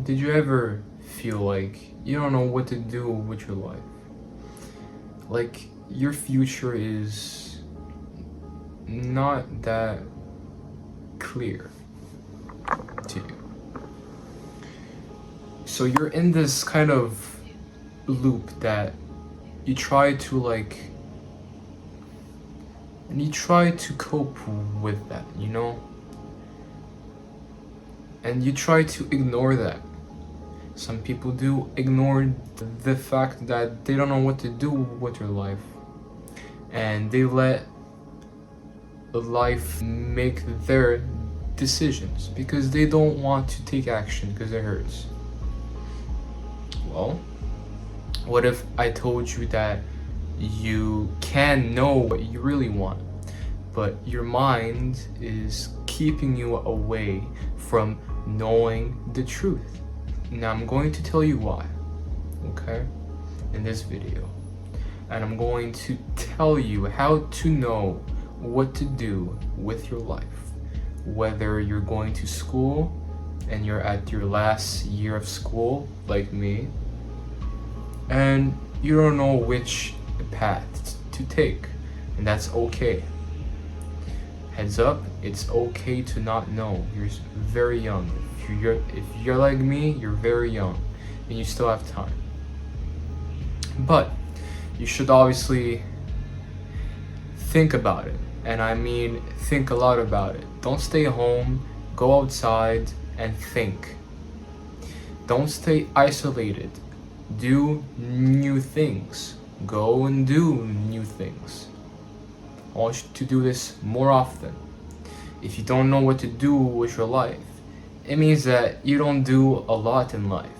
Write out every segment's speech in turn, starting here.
Did you ever feel like you don't know what to do with your life? Like your future is not that clear to you. So you're in this kind of loop that you try to cope with that, and you try to ignore that. Some people do ignore the fact that they don't know what to do with their life, and they let life make their decisions because they don't want to take action because it hurts. Well, what if I told you that you can know what you really want, but your mind is keeping you away from knowing the truth? Now I'm going to tell you why, okay, in this video. And I'm going to tell you how to know what to do with your life. Whether you're going to school and you're at your last year of school, like me, and you don't know which path to take, and that's okay. Heads up, it's okay to not know. You're very young. If you're like me, you're very young and you still have time. But you should obviously think about it. And I mean, think a lot about it. Don't stay home, go outside and think. Don't stay isolated. Do new things. Go and do new things. I want you to do this more often. If you don't know what to do with your life, it means that you don't do a lot in life.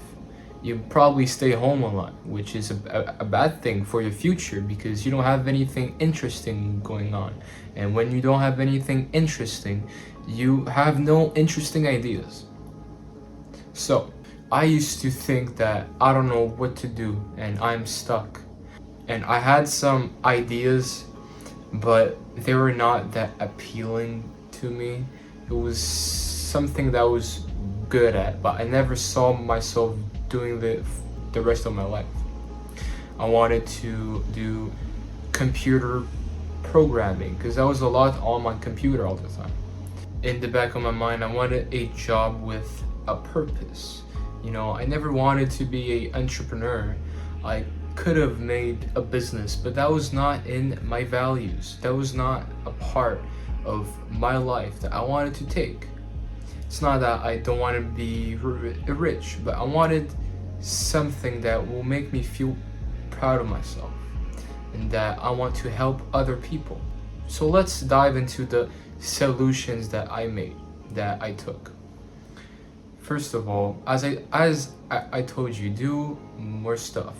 You probably stay home a lot, which is a bad thing for your future because you don't have anything interesting going on. And when you don't have anything interesting, you have no interesting ideas. So, I used to think that I don't know what to do and I'm stuck. And I had some ideas, but they were not that appealing to me. It was something that I was good at, but I never saw myself doing the rest of my life. I wanted to do computer programming because I was a lot on my computer all the time. In the back of my mind, I wanted a job with a purpose. I never wanted to be an entrepreneur. I could have made a business, but that was not in my values. That was not a part of my life that I wanted to take. It's not that I don't want to be rich, but I wanted something that will make me feel proud of myself and that I want to help other people. So let's dive into the solutions that I made, that I took. First of all, as I told you, do more stuff,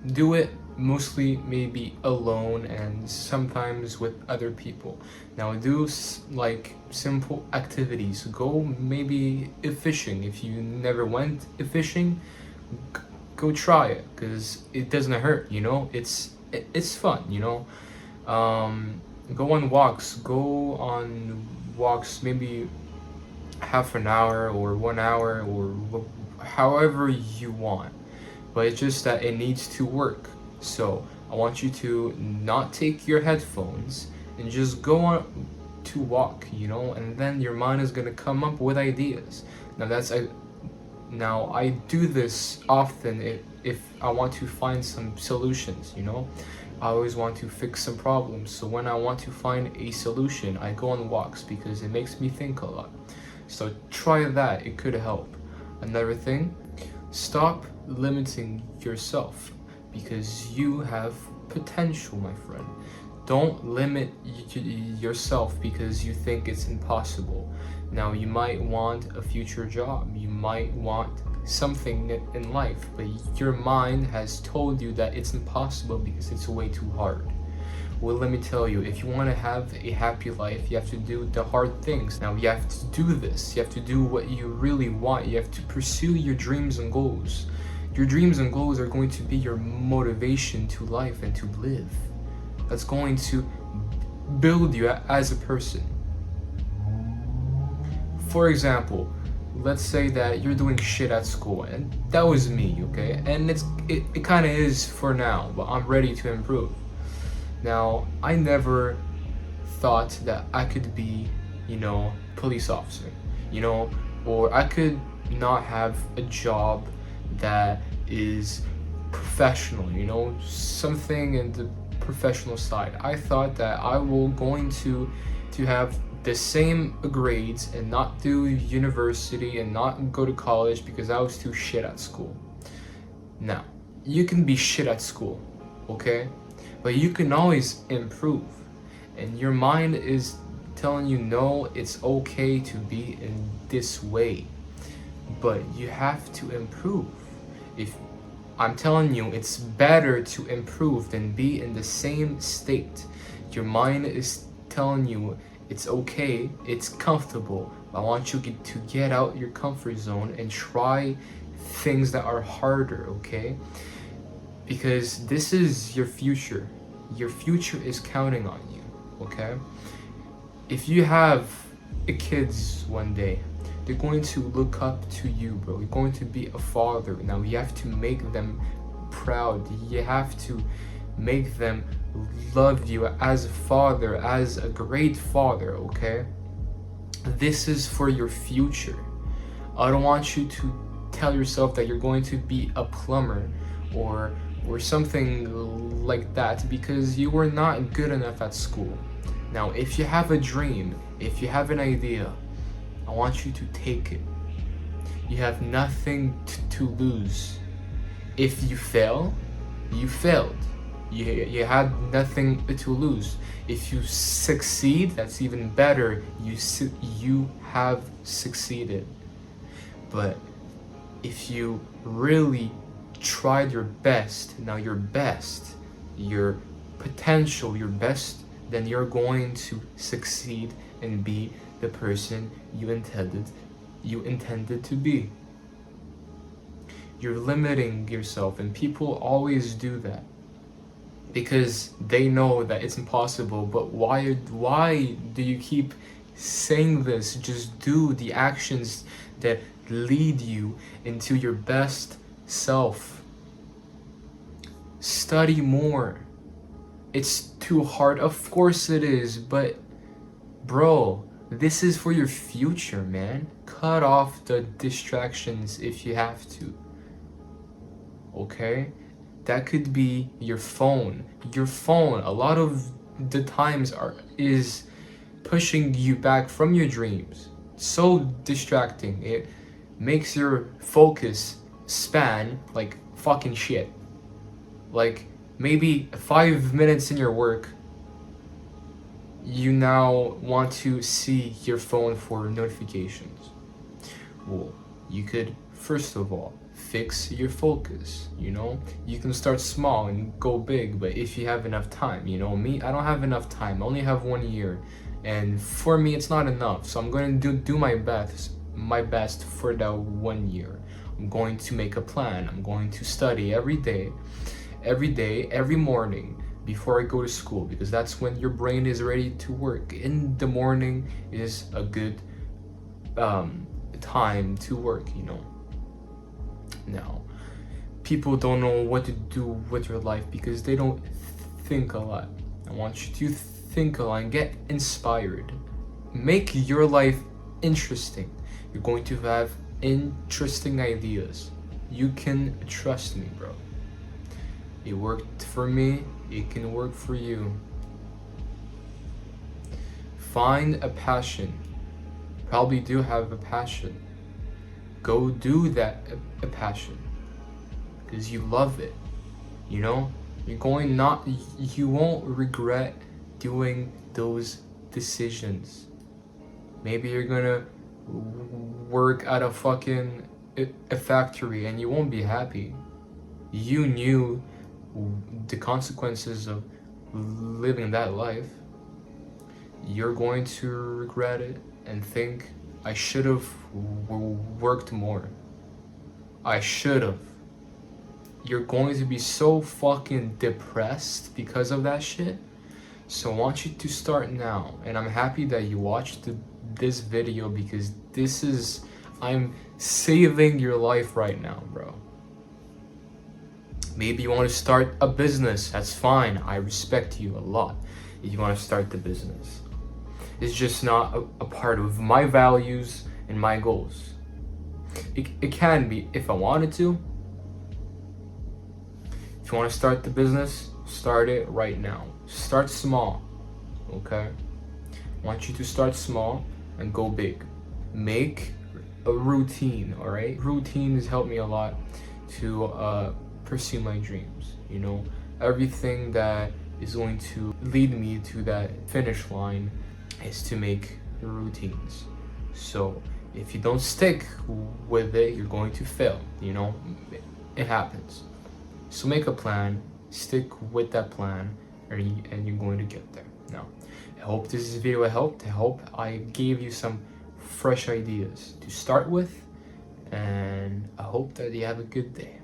do it mostly maybe alone and sometimes with other people. Now do simple activities. Go maybe fishing. If you never went fishing, go try it because it doesn't hurt. It's fun. Go on walks maybe half an hour or 1 hour or however you want, but it's just that it needs to work. So I want you to not take your headphones and just go on to walk, and then your mind is gonna come up with ideas. Now I do this often if I want to find some solutions, I always want to fix some problems. So when I want to find a solution, I go on walks because it makes me think a lot. So try that, it could help. Another thing, stop limiting yourself because you have potential, my friend. Don't limit yourself because you think it's impossible. Now you might want a future job, you might want something in life, but your mind has told you that it's impossible because it's way too hard. Well, let me tell you, if you want to have a happy life, you have to do the hard things. Now, you have to do this. You have to do what you really want. You have to pursue your dreams and goals. Your dreams and goals are going to be your motivation to life and to live. That's going to build you as a person. For example, let's say that you're doing shit at school, and that was me, okay? And it kind of is for now, but I'm ready to improve. Now, I never thought that I could be, police officer, or I could not have a job that is professional, something in the professional side. I thought that I will going to have the same grades and not do university and not go to college because I was too shit at school. Now, you can be shit at school, okay? But you can always improve. And your mind is telling you, no, it's okay to be in this way. But you have to improve. If I'm telling you, it's better to improve than be in the same state. Your mind is telling you it's okay, it's comfortable. I want you to get out your comfort zone and try things that are harder, okay? Because this is your future. Your future is counting on you, okay? If you have kids one day, they're going to look up to you, bro. You're going to be a father. Now you have to make them proud. You have to make them love you as a father, as a great father, okay? This is for your future. I don't want you to tell yourself that you're going to be a plumber or something like that because you were not good enough at school. Now, if you have a dream, if you have an idea, I want you to take it. You have nothing to lose. If you fail, you failed. You had nothing to lose. If you succeed, that's even better. You have succeeded. But if you really tried your best, now your best, your potential, your best, then you're going to succeed and be the person you intended to be. You're limiting yourself, and people always do that because they know that it's impossible. But why do you keep saying this? Just do the actions that lead you into your best self. Study more. It's too hard, of course it is, but bro, this is for your future, man. Cut off the distractions if you have to. Okay? That could be your phone. Your phone, a lot of the times is pushing you back from your dreams. So distracting. It makes your focus span like fucking shit. Like maybe 5 minutes in your work, you now want to see your phone for notifications. Well, you could first of all fix your focus. You can start small and go big, but if you have enough time, me, I don't have enough time. I only have 1 year, and for me it's not enough, so I'm going to do my best for that 1 year. I'm going to make a plan. I'm going to study every day, every morning before I go to school, because that's when your brain is ready to work. In the morning is a good time to work. Now, people don't know what to do with your life because they don't think a lot. I want you to think a lot and get inspired. Make your life interesting. You're going to have interesting ideas. You can trust me, bro. It worked for me, it can work for you. Find a passion. Probably do have a passion. Go do that a passion because you love it. You won't regret doing those decisions. Maybe you're gonna work at a factory and you won't be happy. You knew the consequences of living that life. You're going to regret it and think, I should have worked more. I should have. You're going to be so fucking depressed because of that shit. So I want you to start now. And I'm happy that you watched this video because this is I'm saving your life right now, bro. Maybe you want to start a business. That's fine. I respect you a lot if you want to start the business. It's just not a part of my values and my goals. It can be if I wanted to. If you want to start the business, start it right now. Start small, okay? I want you to start small and go big. Make a routine, all right? Routines help me a lot to pursue my dreams, you know? Everything that is going to lead me to that finish line is to make routines. So if you don't stick with it, you're going to fail, you know? It happens. So make a plan, stick with that plan, and you're going to get there. Now, I hope this video helped. I hope I gave you some fresh ideas to start with, and I hope that you have a good day.